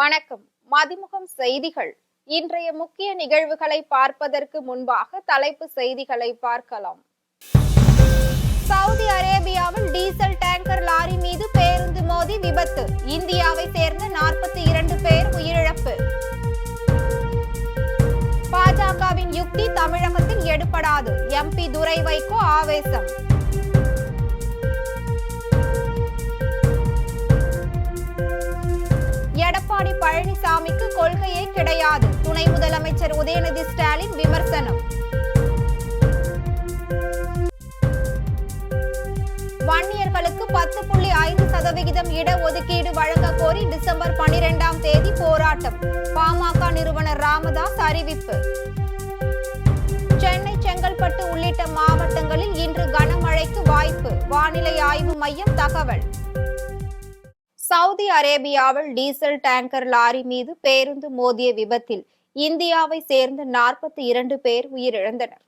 வணக்கம். மதிமுகம் செய்திகள். இன்றைய முக்கிய நிகழ்வுகளை பார்ப்பதற்கு முன்பாக தலைப்பு செய்திகளை பார்க்கலாம். சவுதி அரேபியாவில் டீசல் டேங்கர் லாரி மீது பேருந்து மோதி விபத்து. இந்தியாவை சேர்ந்த 42 பேர் உயிரிழப்பு. பாஜகவின் யுக்தி தமிழகத்தில் எடுபடாது. எம்பி துரை வைகோ ஆவேசம். எடப்பாடி பழனிசாமிக்கு கொள்கையே கிடையாது. துணை முதலமைச்சர் உதயநிதி ஸ்டாலின் விமர்சனம். வன்னியர்களுக்கு 10.5% இடஒதுக்கீடு வழங்க கோரி டிசம்பர் 12ஆம் தேதி போராட்டம். பாமக நிறுவனர் ராமதாஸ் அறிவிப்பு. சென்னை, செங்கல்பட்டு உள்ளிட்ட மாவட்டங்களில் இன்று கனமழைக்கு வாய்ப்பு. வானிலை ஆய்வு மையம் தகவல். சவுதி அரேபியாவில் டீசல் டேங்கர் லாரி மீது பேருந்து மோதிய விபத்தில் இந்தியாவை சேர்ந்த 42 பேர் உயிரிழந்தனர்.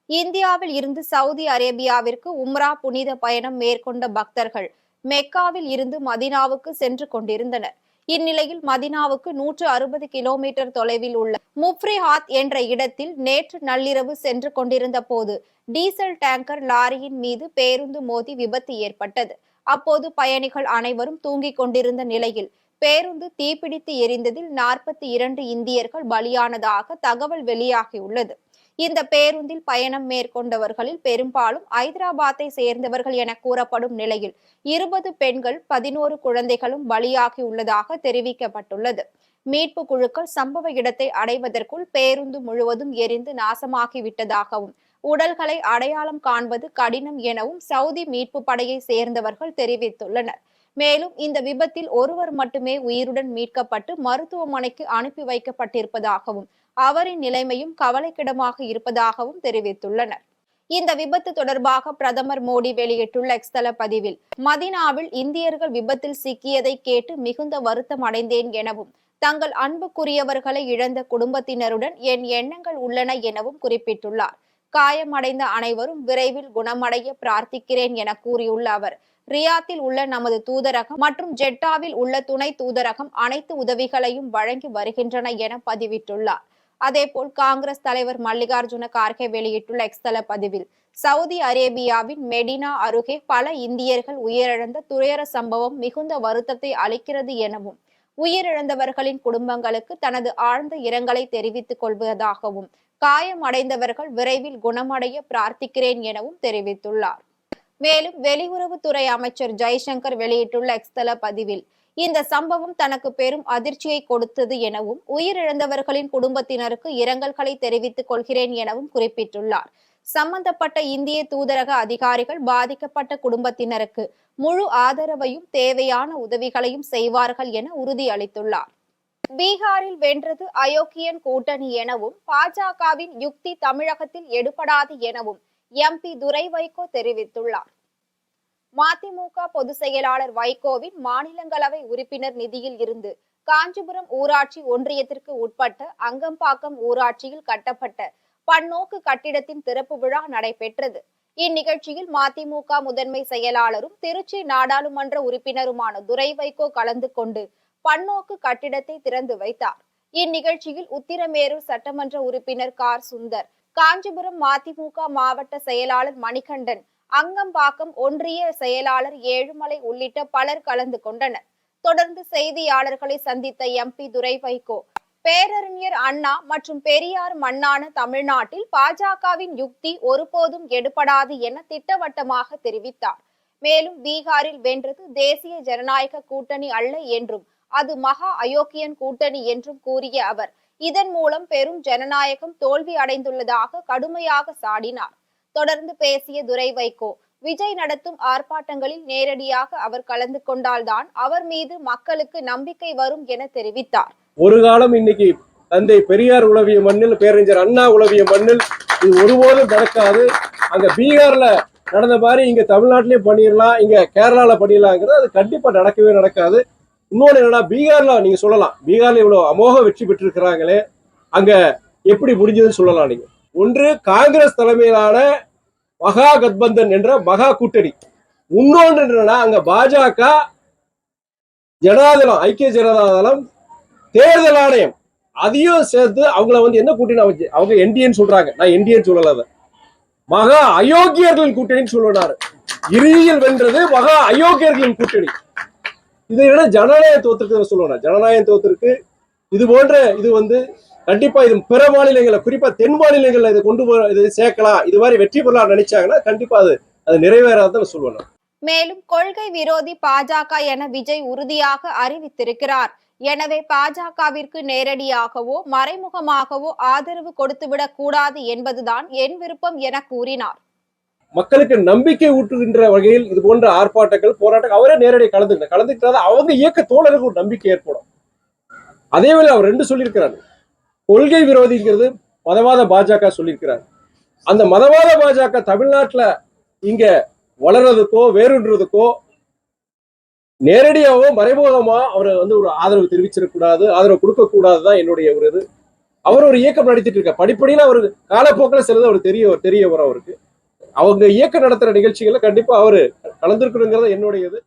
இந்தியாவில் இருந்து சவுதி அரேபியாவிற்கு உம்ரா புனித பயணம் மேற்கொண்ட பக்தர்கள் மெக்காவில் இருந்து மதினாவுக்கு சென்று கொண்டிருந்தனர். இந்நிலையில் மதினாவுக்கு 160 கிலோமீட்டர் தொலைவில் உள்ள முஃப்ரிஹாத் என்ற இடத்தில் நேற்று நள்ளிரவு சென்று கொண்டிருந்த போது டீசல் டேங்கர் லாரியின் மீது பேருந்து மோதி விபத்து ஏற்பட்டது. அப்போது பயணிகள் அனைவரும் தூங்கிக் கொண்டிருந்த நிலையில் பேருந்து தீப்பிடித்து எரிந்ததில் 42 இந்தியர்கள் பலியானதாக தகவல் வெளியாகியுள்ளது. இந்த பேருந்தில் பயணம் மேற்கொண்டவர்களில் பெரும்பாலும் ஐதராபாத்தை சேர்ந்தவர்கள் என கூறப்படும் நிலையில் 20 பெண்கள் 11 குழந்தைகளும் பலியாகியுள்ளதாக தெரிவிக்கப்பட்டுள்ளது. மீட்பு குழுக்கள் சம்பவ இடத்தை அடைவதற்குள் பேருந்து முழுவதும் எரிந்து நாசமாகிவிட்டதாகவும் உடல்களை அடையாளம் காண்பது கடினம் எனவும் சவுதி மீட்பு படையை சேர்ந்தவர்கள் தெரிவித்துள்ளனர். மேலும் இந்த விபத்தில் ஒருவர் மட்டுமே உயிருடன் மீட்கப்பட்டு மருத்துவமனைக்கு அனுப்பி வைக்கப்பட்டிருப்பதாகவும் அவரின் நிலைமையும் கவலைக்கிடமாக இருப்பதாகவும் தெரிவித்துள்ளனர். இந்த விபத்து தொடர்பாக பிரதமர் மோடி வெளியிட்டுள்ள எக்ஸ் தள பதிவில், மதினாவில் இந்தியர்கள் விபத்தில் சிக்கியதை கேட்டு மிகுந்த வருத்தம் அடைந்தேன் எனவும் தங்கள் அன்புக்குரியவர்களை இழந்த குடும்பத்தினருடன் என் எண்ணங்கள் உள்ளன எனவும் குறிப்பிட்டுள்ளார். காயமடைந்த அனைவரும் விரைவில் குணமடைய பிரார்த்திக்கிறேன் என கூறியுள்ள அவர், ரியாத்தில் உள்ள நமது தூதரகம் மற்றும் ஜெட்டாவில் உள்ள துணை தூதரகம் அனைத்து உதவிகளையும் வழங்கி வருகின்றன என பதிவிட்டுள்ளார். அதேபோல் காங்கிரஸ் தலைவர் மல்லிகார்ஜுன கார்கே வெளியிட்டுள்ள எக்ஸ் தள பதிவில், சவுதி அரேபியாவின் மெடினா அருகே பல இந்தியர்கள் உயிரிழந்த துயர சம்பவம் மிகுந்த வருத்தத்தை அளிக்கிறது எனவும் உயிரிழந்தவர்களின் குடும்பங்களுக்கு தனது ஆழ்ந்த இரங்கலை தெரிவித்துக் கொள்வதாகவும் காயமடைந்தவர்கள் விரைவில் குணமடைய பிரார்த்திக்கிறேன் எனவும் தெரிவித்துள்ளார். மேலும் வெளியுறவுத்துறை அமைச்சர் ஜெய்சங்கர் வெளியிட்டுள்ள எக்ஸ் தள பதிவில், இந்த சம்பவம் தனக்கு பெரும் அதிர்ச்சியை கொடுத்தது எனவும் உயிரிழந்தவர்களின் குடும்பத்தினருக்கு இரங்கல்களை தெரிவித்துக் கொள்கிறேன் எனவும் குறிப்பிட்டுள்ளார். சம்பந்தப்பட்ட இந்திய தூதரக அதிகாரிகள் பாதிக்கப்பட்ட குடும்பத்தினருக்கு முழு ஆதரவையும் தேவையான உதவிகளையும் செய்வார்கள் என உறுதியளித்துள்ளார். பீகாரில் வென்றது அயோக்கியன் கூட்டணி எனவும் பாஜகவின் யுக்தி தமிழகத்தில் எடுபடாது எனவும் எம்பி துரை வைகோ தெரிவித்துள்ளார். மதிமுக பொதுச் செயலாளர் வைகோவின் மாநிலங்களவை உறுப்பினர் நிதியில் இருந்து காஞ்சிபுரம் ஊராட்சி ஒன்றியத்திற்கு உட்பட்ட அங்கம்பாக்கம் ஊராட்சியில் கட்டப்பட்ட பன்னோக்கு கட்டிடத்தின் திறப்பு விழா நடைபெற்றது. இந்நிகழ்ச்சியில் மதிமுக முதன்மை செயலாளரும் திருச்சி நாடாளுமன்ற உறுப்பினருமான துரை வைகோ கலந்து கொண்டு பன்னோக்கு கட்டிடத்தை திறந்து வைத்தார். இந்நிகழ்ச்சியில் உத்திரமேரூர் சட்டமன்ற உறுப்பினர் கார் சுந்தர், காஞ்சிபுரம் மதிமுக மாவட்ட செயலாளர் மணிகண்டன், அங்கம்பாக்கம் ஒன்றிய செயலாளர் ஏழுமலை உள்ளிட்ட பலர் கலந்து கொண்டனர். தொடர்ந்து செய்தியாளர்களை சந்தித்த எம்பி துரை வைகோ, பேரறிஞர் அண்ணா மற்றும் பெரியார் மண்ணான தமிழ்நாட்டில் பாஜகவின் யுக்தி ஒருபோதும் எடுபடாது என திட்டவட்டமாக தெரிவித்தார். மேலும் பீகாரில் வென்றது தேசிய ஜனநாயக கூட்டணி அல்ல என்றும் அது மகா அயோக்கியன் கூட்டணி என்றும் கூறிய அவர், இதன் மூலம் பெரும் ஜனநாயகம் தோல்வி அடைந்துள்ளதாக கடுமையாக சாடினார். தொடர்ந்து பேசிய துரை வைகோ, விஜய் நடத்தும் ஆர்ப்பாட்டங்களில் நேரடியாக அவர் கலந்து கொண்டால்தான் அவர் மீது மக்களுக்கு நம்பிக்கை வரும் என தெரிவித்தார். ஒரு காலம் இன்னைக்கு தந்தை பெரியார் உலவிய மண்ணில், பேரறிஞர் அண்ணா உலவிய மண்ணில் இது ஒருபோதும் நடக்காது. அங்க பீகார்ல நடந்த மாதிரி இங்க தமிழ்நாட்டிலேயே பண்ணிடலாம், இங்க கேரளால பண்ணிடலாங்கிறது அது கண்டிப்பா நடக்கவே நடக்காது. இன்னொன்னு என்னன்னா, பீகார்ல நீங்க சொல்லலாம், பீகார்ல இவ்வளவு அமோக வெற்றி பெற்றிருக்கிறாங்களே, அங்க எப்படி முடிஞ்சதுன்னு சொல்லலாம். நீங்க ஒன்று காங்கிரஸ் தலைமையிலான மகா கத்பந்தன் என்ற மகா கூட்டணி, இன்னொன்று என்னன்னா அங்க பாஜக, ஜனதாதளம், ஐக்கிய ஜனதாதளம், தேர்தல் ஆணையம் அதையும் சேர்த்து அவங்கள வந்து என்ன கூட்டணி வச்சு அவங்க என்டிஏன்னு சொல்றாங்க. நான் என்டிஏன்னு சொல்லல, அதை மகா அயோக்கியர்களின் கூட்டணின்னு சொல்லுவாரு. இறுதியில் வென்றது மகா அயோக்கியர்களின் கூட்டணி. இது என்ன ஜனநாயகத்துவத்திற்கு சொல்லுவேன். ஜனநாயகத்துவத்திற்கு இது போன்ற இது வந்து கண்டிப்பா இது பிற மாநிலங்களை குறிப்பா தென் மாநிலங்கள்ல இதை கொண்டு இது சேர்க்கலாம், இது மாதிரி வெற்றி பெறலாம் நினைச்சாங்கன்னா கண்டிப்பா அது நிறைவேறாதுன்னு சொல்லுவேன். மேலும் கொள்கை விரோதி பாஜக என விஜய் உறுதியாக அறிவித்திருக்கிறார். எனவே பாஜகவிற்கு நேரடியாகவோ மறைமுகமாகவோ ஆதரவு கொடுத்துவிடக் கூடாது என்பதுதான் என் விருப்பம் என கூறினார். மக்களுக்கு நம்பிக்கை ஊட்டுகின்ற வகையில் இது போன்ற ஆர்ப்பாட்டங்கள் போராட்டங்கள் அவரே நேரடியாக கலந்துக்கிட்டாத அவங்க இயக்க தோழருக்கு ஒரு நம்பிக்கை ஏற்படும். அதே வேளை அவர் ரெண்டு சொல்லியிருக்கிறார். கொள்கை விரோதிங்கிறது மதவாத பாஜக சொல்லியிருக்கிறார். அந்த மதவாத பாஜக தமிழ்நாட்டில் இங்க வளர்றதுக்கோ வேறுன்றதுக்கோ நேரடியாகவோ மறைமுகமா அவரை வந்து ஒரு ஆதரவு தெரிவிச்சிடக்கூடாது, ஆதரவு கொடுக்க கூடாதுதான் என்னுடைய ஒரு இது. அவர் ஒரு இயக்கம் நடத்திட்டு இருக்க படிப்படியில அவருக்கு காலப்போக்கில் சிலது அவர் தெரிய வரும். அவருக்கு அவங்க இயக்கம் நடத்துற நிகழ்ச்சிகள்ல கண்டிப்பா அவரு கலந்துருக்கணுங்கிறத என்னுடைய இது.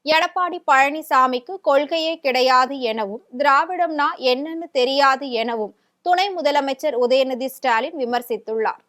எடப்பாடி பழனிசாமிக்கு கொள்கையே கிடையாது எனவும் திராவிடம்னா என்னன்னு தெரியாது எனவும் துணை முதலமைச்சர் உதயநிதி ஸ்டாலின் விமர்சித்துள்ளார்.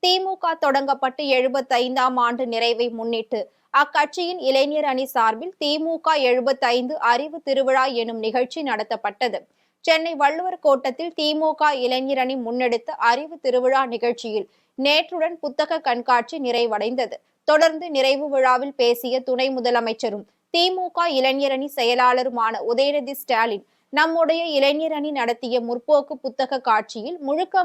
திமுக தொடங்கப்பட்டு 75ஆம் ஆண்டு நிறைவை முன்னிட்டு அக்கட்சியின் இளைஞர் அணி சார்பில் திமுக 75 அறிவு திருவிழா எனும் நிகழ்ச்சி நடத்தப்பட்டது. சென்னை வள்ளுவர் கோட்டத்தில் திமுக இளைஞர் அணி முன்னெடுத்த அறிவு திருவிழா நிகழ்ச்சியில் நேற்றுடன் புத்தக கண்காட்சி நிறைவடைந்தது. தொடர்ந்து நிறைவு விழாவில் பேசிய துணை முதலமைச்சரும் திமுக இளைஞர் அணி செயலாளருமான உதயநிதி ஸ்டாலின், நம்முடைய இளைஞர் அணி நடத்திய முற்போக்கு புத்தக காட்சியில்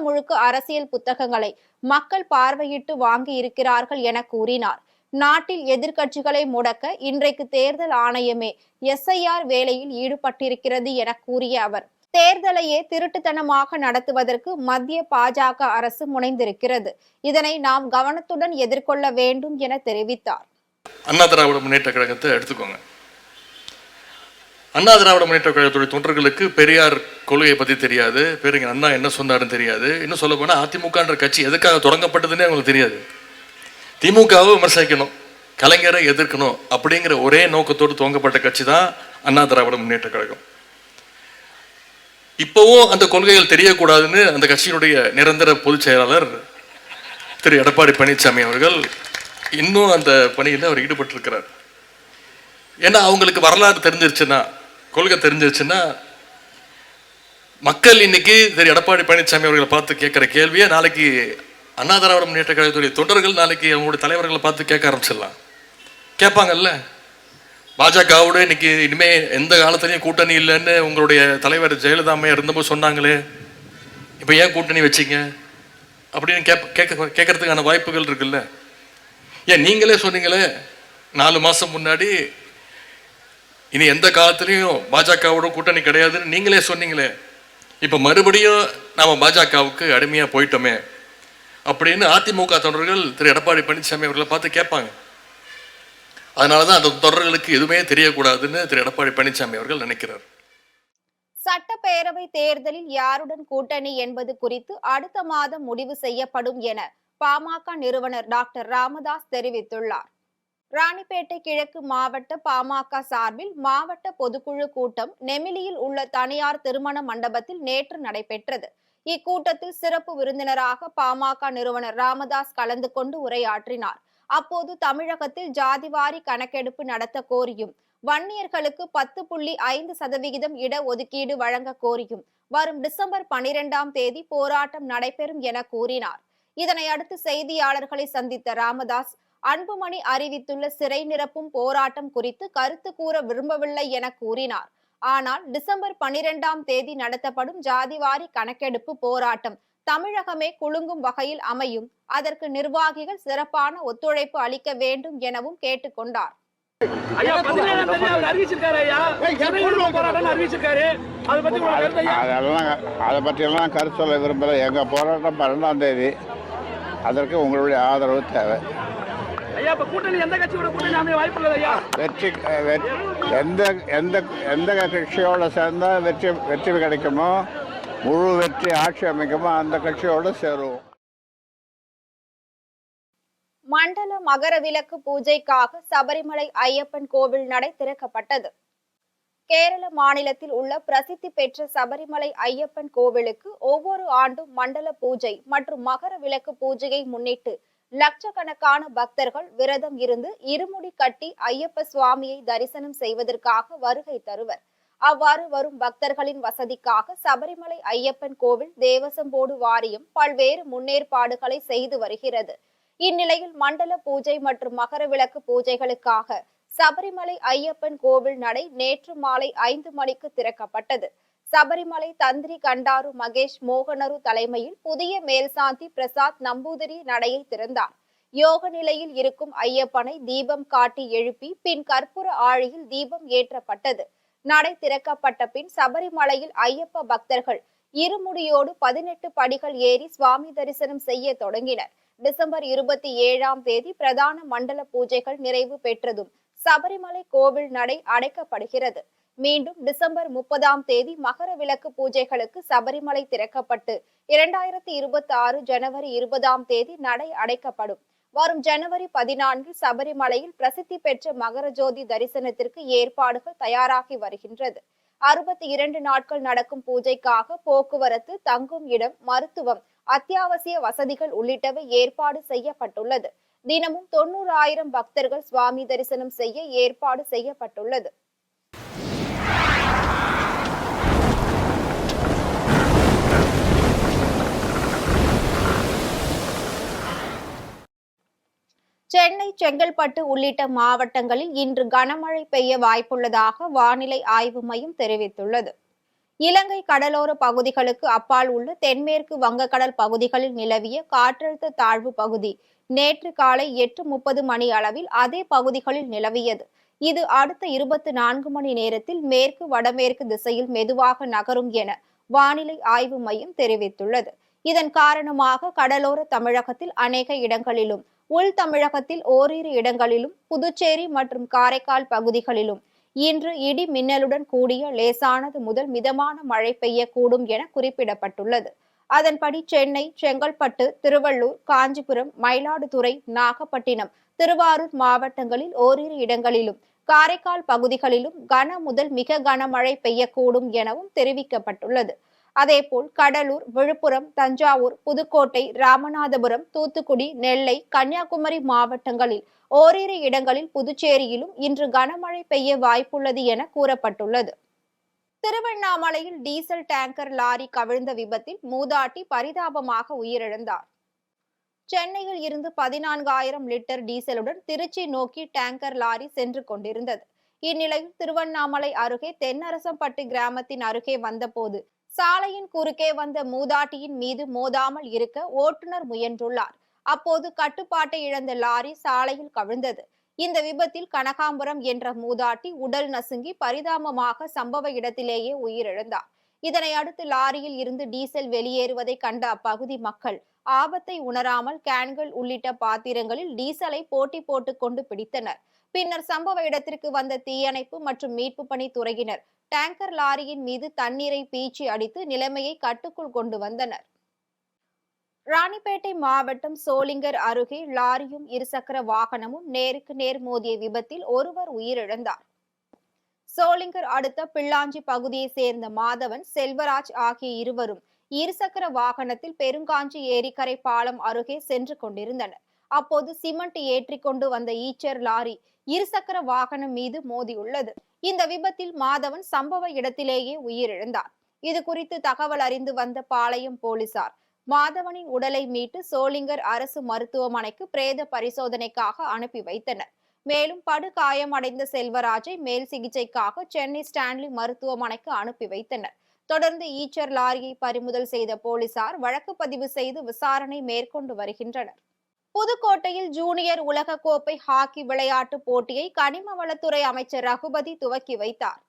முழுக்க அரசியல் புத்தகங்களை மக்கள் பார்வையிட்டு வாங்கி இருக்கிறார்கள் என கூறினார். நாட்டில் எதிர்க்கட்சிகளை முடக்க இன்றைக்கு தேர்தல் ஆணையமே எஸ்ஐஆர் வேலையில் ஈடுபட்டிருக்கிறது என கூறிய அவர், தேர்தலையே திருட்டுத்தனமாக நடத்துவதற்கு மத்திய பாஜக அரசு முனைந்திருக்கிறது. இதனை நாம் கவனத்துடன் எதிர்கொள்ள வேண்டும் என தெரிவித்தார். அண்ணா திராவிட முன்னேற்ற கழகத்தை எடுத்துக்கோங்க. அண்ணா திராவிட முன்னேற்ற கழகத்துடைய தொண்டர்களுக்கு பெரியார் கொள்கையை பற்றி தெரியாது, பேருங்க அண்ணா என்ன சொன்னாருன்னு தெரியாது. இன்னும் சொல்ல போனால் அதிமுகன்ற கட்சி எதுக்காக தொடங்கப்பட்டதுன்னே அவங்களுக்கு தெரியாது. திமுகவை விமர்சிக்கணும், கலைஞரை எதிர்க்கணும் அப்படிங்கிற ஒரே நோக்கத்தோடு துவங்கப்பட்ட கட்சி தான் அண்ணா திராவிட முன்னேற்ற கழகம். இப்போவும் அந்த கொள்கைகள் தெரியக்கூடாதுன்னு அந்த கட்சியினுடைய நிரந்தர பொதுச் செயலாளர் திரு எடப்பாடி பழனிசாமி அவர்கள் இன்னும் அந்த பணியில் அவர் ஈடுபட்டிருக்கிறார். ஏன்னா அவங்களுக்கு வரலாறு தெரிஞ்சிருச்சுன்னா, கொள்கை தெரிஞ்சிருச்சுன்னா, மக்கள் இன்னைக்கு திரு எடப்பாடி பழனிசாமி அவர்களை பார்த்து கேட்குற கேள்வியை நாளைக்கு அண்ணா திராவிட முன்னேற்ற கழகத்துடைய தொண்டர்கள் நாளைக்கு அவங்களுடைய தலைவர்களை பார்த்து கேட்க ஆரம்பிச்சிடலாம். கேட்பாங்கல்ல, பாஜகவோட இன்னைக்கு இனிமே எந்த காலத்துலையும் கூட்டணி இல்லைன்னு உங்களுடைய தலைவர் ஜெயலலிதா அம்மையார் இருந்தபோது சொன்னாங்களே, இப்போ ஏன் கூட்டணி வச்சிங்க அப்படின்னு கேட்கறதுக்கான வாய்ப்புகள் இருக்குல்ல. ஏன் நீங்களே சொன்னீங்களே 4 மாதம் முன்னாடி இனி எந்த காலத்துலையும் பாஜகவோட கூட்டணி கிடையாதுன்னு நீங்களே சொன்னீங்களே, இப்போ மறுபடியும் நாம் பாஜகவுக்கு அடிமையாக போயிட்டோமே அப்படின்னு அதிமுக தொண்டர்கள் திரு எடப்பாடி பழனிசாமி அவர்களை பார்த்து கேட்பாங்க. அதனால தான் அந்த தொடர்களுக்கு எதுவுமே தெரியக்கூடாதுன்னு திரு எடப்பாடி பழனிசாமி அவர்கள் நினைக்கிறார். சட்டப்பேரவை தேர்தலில் யாருடன் கூட்டணி என்பது குறித்து அடுத்த மாதம் முடிவு செய்யப்படும் என பாமக நிறுவனர் டாக்டர் ராமதாஸ் தெரிவித்துள்ளார். ராணிப்பேட்டை கிழக்கு மாவட்ட பாமக சார்பில் மாவட்ட பொதுக்குழு கூட்டம் நெமிலியில் உள்ள தனியார் திருமண மண்டபத்தில் நேற்று நடைபெற்றது. இக்கூட்டத்தில் சிறப்பு விருந்தினராக பாமக நிறுவனர் ராமதாஸ் கலந்து கொண்டு உரையாற்றினார். அப்போது தமிழகத்தில் ஜாதிவாரி கணக்கெடுப்பு நடத்த கோரியும், வன்னியர்களுக்கு 10.5% இடஒதுக்கீடு வழங்க கோரியும் வரும் டிசம்பர் 12ஆம் தேதி போராட்டம் நடைபெறும் என கூறினார். இதனையடுத்து செய்தியாளர்களை சந்தித்த ராமதாஸ், அன்புமணி அறிவித்துள்ள சிறை நிரப்பும் போராட்டம் குறித்து கருத்து கூற விரும்பவில்லை என கூறினார். ஆனால் டிசம்பர் 12ஆம் தேதி நடத்தப்படும் ஜாதிவாரி கணக்கெடுப்பு போராட்டம் தமிழகமே குலுங்கும் வகையில் அமையும். அதற்கு நிர்வாகிகள் சிறப்பான ஒத்துழைப்பு அளிக்க வேண்டும் எனவும் கேட்டுக்கொண்டார். அதை பற்றியெல்லாம் கருத்து சொல்ல விரும்பல. எங்க போராட்டம் 12ஆம் தேதி. அதற்கு உங்களுடைய ஆதரவு தேவை. வெற்றி எந்த கட்சியோட சேர்ந்தா வெற்றி கிடைக்குமோ, முழு வெற்றி ஆட்சி அமைக்குமோ அந்த கட்சியோட சேருவோம். மண்டல மகர விளக்கு பூஜைக்காக சபரிமலை ஐயப்பன் கோவில் நடை திறக்கப்பட்டது. கேரள மாநிலத்தில் உள்ள பிரசித்தி பெற்ற சபரிமலை ஐயப்பன் கோவிலுக்கு ஒவ்வொரு ஆண்டும் மண்டல பூஜை மற்றும் மகர விளக்கு பூஜையை முன்னிட்டு லட்சக்கணக்கான பக்தர்கள் விரதம் இருந்து இருமுடி கட்டி ஐயப்ப சுவாமியை தரிசனம் செய்வதற்காக வருகை தருவர். அவ்வாறு வரும் பக்தர்களின் வசதிக்காக சபரிமலை ஐயப்பன் கோவில் தேவசம் போர்டு வாரியம் பல்வேறு முன்னேற்பாடுகளை செய்து வருகிறது. இந்நிலையில் மண்டல பூஜை மற்றும் மகர விளக்கு பூஜைகளுக்காக சபரிமலை ஐயப்பன் கோவில் நடை நேற்று மாலை 5 மணிக்கு திறக்கப்பட்டது. சபரிமலை தந்திரி கண்டாரு மகேஷ் மோகனரு தலைமையில் புதிய மேல்சாந்தி பிரசாத் நம்பூதிரி நடையை திறந்தார். யோக நிலையில் இருக்கும் ஐயப்பனை தீபம் காட்டி எழுப்பி பின் கற்பூர ஆழியில் தீபம் ஏற்றப்பட்டது. நடை திறக்கப்பட்ட பின் சபரிமலையில் ஐயப்ப பக்தர்கள் இருமுடியோடு 18 படிகள் ஏறி சுவாமி தரிசனம் செய்ய தொடங்கினர். டிசம்பர் 27ஆம் தேதி பிரதான மண்டல பூஜைகள் நிறைவு பெற்றதும் சபரிமலை கோவில் நடை அடைக்கப்படுகிறது. மீண்டும் டிசம்பர் 30ஆம் தேதி மகர விளக்கு பூஜைகளுக்கு சபரிமலை திறக்கப்பட்டு 2026 ஜனவரி 20ஆம் தேதி நடை அடைக்கப்படும். வரும் ஜனவரி 14 சபரிமலையில் பிரசித்தி பெற்ற மகர ஜோதி தரிசனத்திற்கு ஏற்பாடுகள் தயாராகி வருகின்றது. 62 நாட்கள் நடக்கும் பூஜைக்காக போக்குவரத்து, தங்கும் இடம், மருத்துவம், அத்தியாவசிய வசதிகள் உள்ளிட்டவை ஏற்பாடு செய்யப்பட்டுள்ளது. தினமும் 90,000 பக்தர்கள் சுவாமி தரிசனம் செய்ய ஏற்பாடு செய்யப்பட்டுள்ளது. சென்னை, செங்கல்பட்டு உள்ளிட்ட மாவட்டங்களில் இன்று கனமழை பெய்ய வாய்ப்புள்ளதாக வானிலை ஆய்வு மையம் தெரிவித்துள்ளது. இலங்கை கடலோர பகுதிகளுக்கு அப்பால் உள்ள தென்மேற்கு வங்கக்கடல் பகுதிகளில் நிலவிய காற்றழுத்த தாழ்வு பகுதி நேற்று காலை 8:30 மணி அளவில் அதே பகுதிகளில் நிலவியது. இது அடுத்த 24 மணி நேரத்தில் மேற்கு வடமேற்கு திசையில் மெதுவாக நகரும் என வானிலை ஆய்வு மையம் தெரிவித்துள்ளது. இதன் காரணமாக கடலோர தமிழகத்தில் அநேக இடங்களிலும், உள் தமிழகத்தில் ஓரிரு இடங்களிலும், புதுச்சேரி மற்றும் காரைக்கால் பகுதிகளிலும் இன்று இடி மின்னலுடன் கூடிய லேசானது முதல் மிதமான மழை பெய்யக்கூடும் என குறிப்பிடப்பட்டுள்ளது. அதன்படி சென்னை, செங்கல்பட்டு, திருவள்ளூர், காஞ்சிபுரம், மயிலாடுதுறை, நாகப்பட்டினம், திருவாரூர் மாவட்டங்களில் ஓரிரு இடங்களிலும், காரைக்கால் பகுதிகளிலும் கன முதல் மிக கனமழை பெய்யக்கூடும் எனவும் தெரிவிக்கப்பட்டுள்ளது. அதேபோல் கடலூர், விழுப்புரம், தஞ்சாவூர், புதுக்கோட்டை, ராமநாதபுரம், தூத்துக்குடி, நெல்லை, கன்னியாகுமரி மாவட்டங்களில் ஓரிரு இடங்களில், புதுச்சேரியிலும் இன்று கனமழை பெய்ய வாய்ப்புள்ளது என கூறப்பட்டுள்ளது. திருவண்ணாமலையில் டீசல் டேங்கர் லாரி கவிழ்ந்த விபத்தில் மூதாட்டி பரிதாபமாக உயிரிழந்தார். சென்னையில் இருந்து 14,000 லிட்டர் டீசலுடன் திருச்சி நோக்கி டேங்கர் லாரி சென்று கொண்டிருந்தது. இந்நிலையில் திருவண்ணாமலை அருகே தென்னரசம்பட்டு கிராமத்தின் அருகே வந்தபோது சாலையின் குறுக்கே வந்த மூதாட்டியின் மீது மோதாமல் இருக்க ஓட்டுநர் முயன்றுள்ளார். அப்போது கட்டுப்பாட்டை இழந்த லாரி சாலையில் கவிழ்ந்தது. இந்த விபத்தில் கனகாம்பரம் என்ற மூதாட்டி உடல் நசுங்கி பரிதாபமாக சம்பவ இடத்திலேயே உயிரிழந்தார். இதனை அடுத்து லாரியில் இருந்து டீசல் வெளியேறுவதை கண்ட அப்பகுதி மக்கள் ஆபத்தை உணராமல் கேன்கள் உள்ளிட்ட பாத்திரங்களில் டீசலை போட்டி போட்டுக் கொண்டு பிடித்தனர். பின்னர் சம்பவ இடத்திற்கு வந்த தீயணைப்பு மற்றும் மீட்பு பணி துறையினர் டேங்கர் லாரியின் மீது தண்ணீரை பீச்சி அடித்து நிலைமையை கட்டுக்குள் கொண்டு வந்தனர். ராணிப்பேட்டை மாவட்டம் சோளிங்கர் அருகே லாரியும் இருசக்கர வாகனமும் நேருக்கு நேர் மோதிய விபத்தில் ஒருவர் உயிரிழந்தார். சோளிங்கர் அடுத்த பிள்ளாஞ்சி பகுதியை சேர்ந்த மாதவன், செல்வராஜ் ஆகிய இருவரும் இருசக்கர வாகனத்தில் பெருங்காஞ்சி ஏரிக்கரை பாலம் அருகே சென்று கொண்டிருந்தனர். அப்போது சிமெண்ட் ஏற்றிக் கொண்டு வந்த ஈச்சர் லாரி இருசக்கர வாகனம் மீது மோதியுள்ளது. இந்த விபத்தில் மாதவன் சம்பவ இடத்திலேயே உயிரிழந்தார். இது குறித்து தகவல் அறிந்து வந்த பாளையம் போலீசார் மாதவனின் உடலை மீட்டு சோளிங்கர் அரசு மருத்துவமனைக்கு பிரேத பரிசோதனைக்காக அனுப்பி வைத்தனர். மேலும் படுகாயமடைந்த செல்வராஜை மேல் சிகிச்சைக்காக சென்னை ஸ்டான்லி மருத்துவமனைக்கு அனுப்பி வைத்தனர். தொடர்ந்து ஈச்சர் லாரியை பறிமுதல் செய்த போலீசார் வழக்கு பதிவு செய்து விசாரணை மேற்கொண்டு வருகின்றனர். புதுக்கோட்டையில் ஜூனியர் உலக கோப்பை ஹாக்கி விளையாட்டு போட்டியை கனிம வளத்துறை அமைச்சர் ரகுபதி துவக்கி வைத்தார்.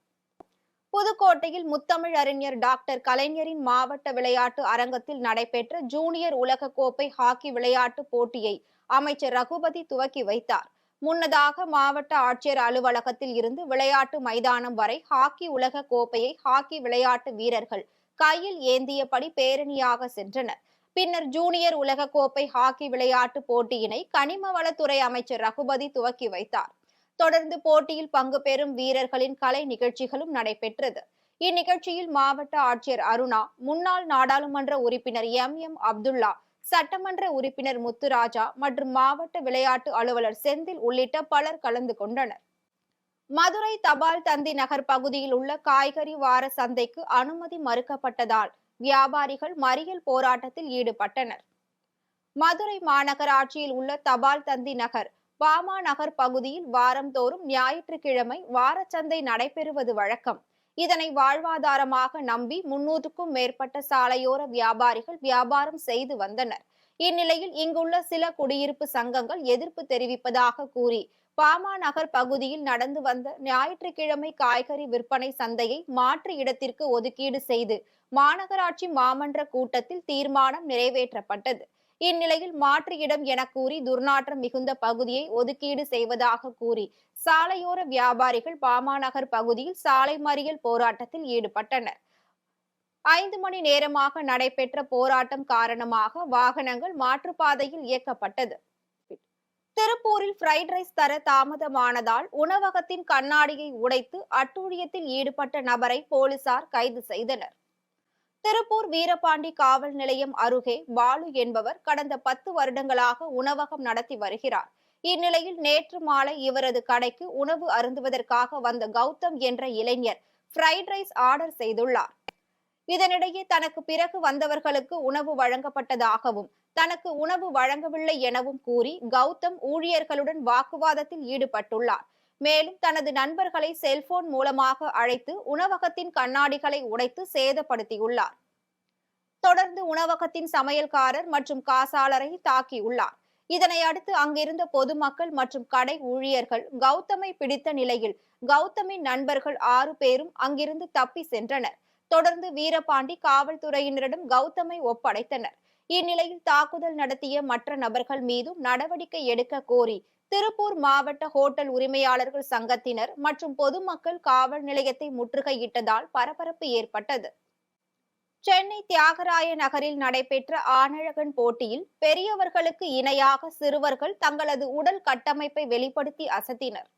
புதுக்கோட்டையில் முத்தமிழ் அறிஞர் டாக்டர் கலைஞரின் மாவட்ட விளையாட்டு அரங்கத்தில் நடைபெற்ற ஜூனியர் உலக கோப்பை ஹாக்கி விளையாட்டு போட்டியை அமைச்சர் ரகுபதி துவக்கி வைத்தார். முன்னதாக மாவட்ட ஆட்சியர் அலுவலகத்தில் இருந்து விளையாட்டு மைதானம் வரை ஹாக்கி உலக கோப்பையை ஹாக்கி விளையாட்டு வீரர்கள் கையில் ஏந்தியபடி பேரணியாக சென்றனர். பின்னர் ஜூனியர் உலக கோப்பை ஹாக்கி விளையாட்டு போட்டியினை கனிம வளத்துறை அமைச்சர் ரகுபதி துவக்கி வைத்தார். தொடர்ந்து போட்டியில் பங்கு பெறும் வீரர்களின் கலை நிகழ்ச்சிகளும் நடைபெற்றது. இந்நிகழ்ச்சியில் மாவட்ட ஆட்சியர் அருணா, முன்னாள் நாடாளுமன்ற உறுப்பினர் எம் அப்துல்லா, சட்டமன்ற உறுப்பினர் முத்துராஜா மற்றும் மாவட்ட விளையாட்டு அலுவலர் செந்தில் உள்ளிட்ட பலர் கலந்து கொண்டனர். மதுரை தபால் தந்தி நகர் பகுதியில் உள்ள காய்கறி வார சந்தைக்கு அனுமதி மறுக்கப்பட்டதால் வியாபாரிகள் மறியல் போராட்டத்தில் ஈடுபட்டனர். மதுரை மாநகராட்சியில் உள்ள தபால் தந்தி நகர், பாமா நகர் பகுதியில் வாரந்தோறும் ஞாயிற்றுக்கிழமை வாரச்சந்தை நடைபெறுவது வழக்கம். இதனை வாழ்வாதாரமாக நம்பி 300க்கும் மேற்பட்ட சாலையோர வியாபாரிகள் வியாபாரம் செய்து வந்தனர். இந்நிலையில் இங்குள்ள சில குடியிருப்பு சங்கங்கள் எதிர்ப்பு தெரிவிப்பதாக கூறி பாமா நகர் பகுதியில் நடந்து வந்த ஞாயிற்றுக்கிழமை காய்கறி விற்பனை சந்தையை மாற்று இடத்திற்கு ஒதுக்கீடு செய்து மாநகராட்சி மாமன்ற கூட்டத்தில் தீர்மானம் நிறைவேற்றப்பட்டது. இந்நிலையில் மாற்று இடம் என கூறி துர்நாற்றம் மிகுந்த பகுதியை ஒதுக்கீடு செய்வதாக கூறி சாலையோர வியாபாரிகள் பாமா நகர் பகுதியில் சாலை மறியல் போராட்டத்தில் ஈடுபட்டனர். 5 மணி நேரமாக நடைபெற்ற போராட்டம் காரணமாக வாகனங்கள் மாற்றுப்பாதையில் இயக்கப்பட்டது. திருப்பூரில் ஃப்ரைட் ரைஸ் தர தாமதமானதால் உணவகத்தின் கண்ணாடியை உடைத்து அட்டூழியத்தில் ஈடுபட்ட நபரை போலீசார் கைது செய்தனர். திருப்பூர் வீரபாண்டி காவல் நிலையம் அருகே பாலு என்பவர் கடந்த 10 வருடங்களாக உணவகம் நடத்தி வருகிறார். இந்நிலையில் நேற்று மாலை இவரது கடைக்கு உணவு அருந்துவதற்காக வந்த கௌதம் என்ற இளைஞர் ஃப்ரைட் ரைஸ் ஆர்டர் செய்துள்ளார். இதனிடையே தனக்கு பிறகு வந்தவர்களுக்கு உணவு வழங்கப்பட்டதாகவும் தனக்கு உணவு வழங்கவில்லை எனவும் கூறி கௌதம் ஊழியர்களுடன் வாக்குவாதத்தில் ஈடுபட்டுள்ளார். மேலும் தனது நண்பர்களை செல்போன் மூலமாக அழைத்து உணவகத்தின் கண்ணாடிகளை உடைத்து சேதப்படுத்தியுள்ளார். தொடர்ந்து உணவகத்தின் சமையல்காரர் மற்றும் காசாளரை தாக்கியுள்ளார். இதனை அடுத்து அங்கிருந்த பொதுமக்கள் மற்றும் கடை ஊழியர்கள் கௌதமை பிடித்த நிலையில் கௌதமின் நண்பர்கள் 6 பேரும் அங்கிருந்து தப்பி சென்றனர். தொடர்ந்து வீரபாண்டி காவல்துறையினரிடம் கௌதமை ஒப்படைத்தனர். இந்நிலையில் தாக்குதல் நடத்திய மற்ற நபர்கள் மீதும் நடவடிக்கை எடுக்க கோரி திருப்பூர் மாவட்ட ஹோட்டல் உரிமையாளர்கள் சங்கத்தினர் மற்றும் பொதுமக்கள் காவல் நிலையத்தை முற்றுகையிட்டதால் பரபரப்பு ஏற்பட்டது. சென்னை தியாகராய நகரில் நடைபெற்ற ஆனழகன் போட்டியில் பெரியவர்களுக்கு இணையாக சிறுவர்கள் தங்களது உடல் கட்டமைப்பை வெளிப்படுத்தி அசத்தினர்.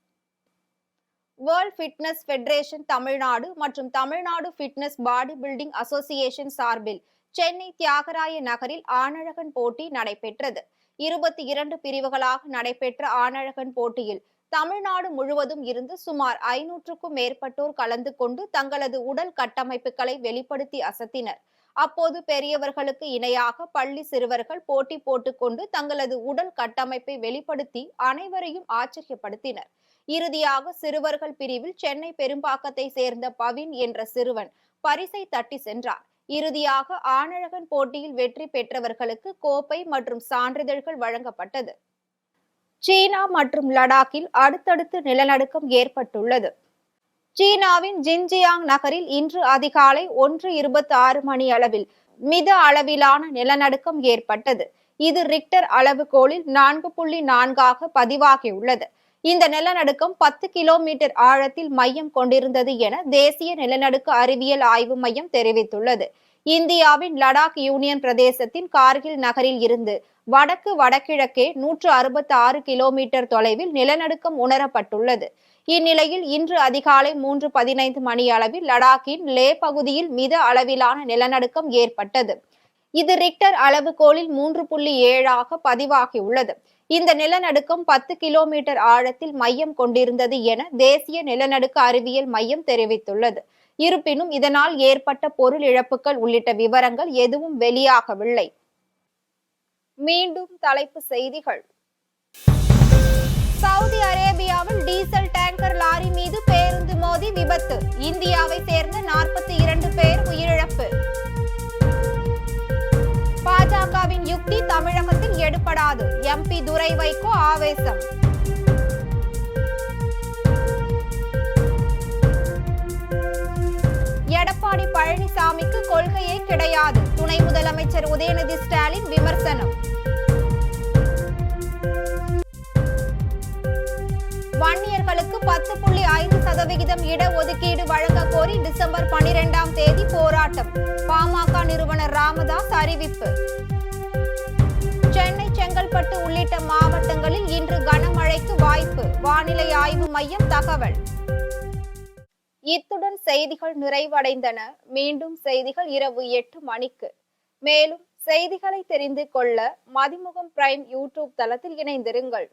வேர்ல்ட் ஃபிட்னஸ் ஃபெடரேஷன் தமிழ்நாடு மற்றும் Tamil Nadu fitness body building association சார்பில் சென்னை தியாகராய நகரில் ஆனழகன் போட்டி நடைபெற்றது. 22 பிரிவுகளாக நடைபெற்ற ஆனழகன் போட்டியில் தமிழ்நாடு முழுவதும் இருந்து சுமார் 500க்கும் மேற்பட்டோர் கலந்து கொண்டு தங்களது உடல் கட்டமைப்புகளை வெளிப்படுத்தி அசத்தினர். அப்போது பெரியவர்களுக்கு இணையாக பள்ளி சிறுவர்கள் போட்டி போட்டுக்கொண்டு தங்களது உடல் கட்டமைப்பை வெளிப்படுத்தி அனைவரையும் ஆச்சரியப்படுத்தினர். இறுதியாக சிறுவர்கள் பிரிவில் சென்னை பெரும்பாக்கத்தை சேர்ந்த பவின் என்ற சிறுவன் பரிசை தட்டி சென்றார். இறுதியாக ஆனழகன் போட்டியில் வெற்றி பெற்றவர்களுக்கு கோப்பை மற்றும் சான்றிதழ்கள் வழங்கப்பட்டது. சீனா மற்றும் லடாக்கில் அடுத்தடுத்து நிலநடுக்கம் ஏற்பட்டுள்ளது. சீனாவின் ஜின்ஜியாங் நகரில் இன்று அதிகாலை 1:26 மணி அளவில் மித அளவிலான நிலநடுக்கம் ஏற்பட்டது. இது ரிக்டர் அளவுகோலில் 4.4 பதிவாகியுள்ளது. இந்த நிலநடுக்கம் 10 கிலோமீட்டர் ஆழத்தில் மையம் கொண்டிருந்தது என தேசிய நிலநடுக்க அறிவியல் ஆய்வு மையம் தெரிவித்துள்ளது. இந்தியாவின் லடாக் யூனியன் பிரதேசத்தின் கார்கில் நகரில் இருந்து வடகிழக்கே 166 கிலோமீட்டர் தொலைவில் நிலநடுக்கம் உணரப்பட்டுள்ளது. இந்நிலையில் இன்று அதிகாலை 3:15 மணி அளவில் லடாக்கின் லே பகுதியில் மித அளவிலான நிலநடுக்கம் ஏற்பட்டது. இது ரிக்டர் அளவுகோலில் 3.7 பதிவாகியுள்ளது. இந்த நிலநடுக்கம் 10 கிலோமீட்டர் ஆழத்தில் மையம் கொண்டிருந்தது என தேசிய நிலநடுக்க அறிவியல் மையம் தெரிவித்துள்ளது. இருப்பினும் இதனால் ஏற்பட்ட பொருள் இழப்புகள் உள்ளிட்ட விவரங்கள் எதுவும் வெளியாகவில்லை. மீண்டும் தலைப்புச் செய்திகள். சவுதி அரேபியாவில் டீசல் டேங்கர் லாரி மீது பேருந்து மோதி விபத்து. இந்தியாவை சேர்ந்த 42 பேர் உயிரிழப்பு. பாஜகவின் யுக்தி தமிழகத்தில் எடுபடாது. எம்பி துரை வைகோ ஆவேசம். எடப்பாடி பழனிசாமிக்கு கொள்கையே கிடையாது. துணை முதலமைச்சர் உதயநிதி ஸ்டாலின் விமர்சனம். வன்னியர்களுக்கு 10.5% இடஒதுக்கீடு வழங்க கோரி டிசம்பர் 12ஆம் தேதி போராட்டம். பாமக நிறுவனர் ராமதாஸ் அறிவிப்பு. சென்னை, செங்கல்பட்டு உள்ளிட்ட உள்ளிட்ட மாவட்டங்களில் இன்று கனமழைக்கு வாய்ப்பு, வானிலை ஆய்வு மையம் தகவல். இத்துடன் செய்திகள் நிறைவடைந்தன. மீண்டும் செய்திகள் இரவு 8 மணிக்கு. மேலும் செய்திகளை தெரிந்து கொள்ள மதிமுகம் பிரைம் யூடியூப் தளத்தில் இணைந்திருங்கள்.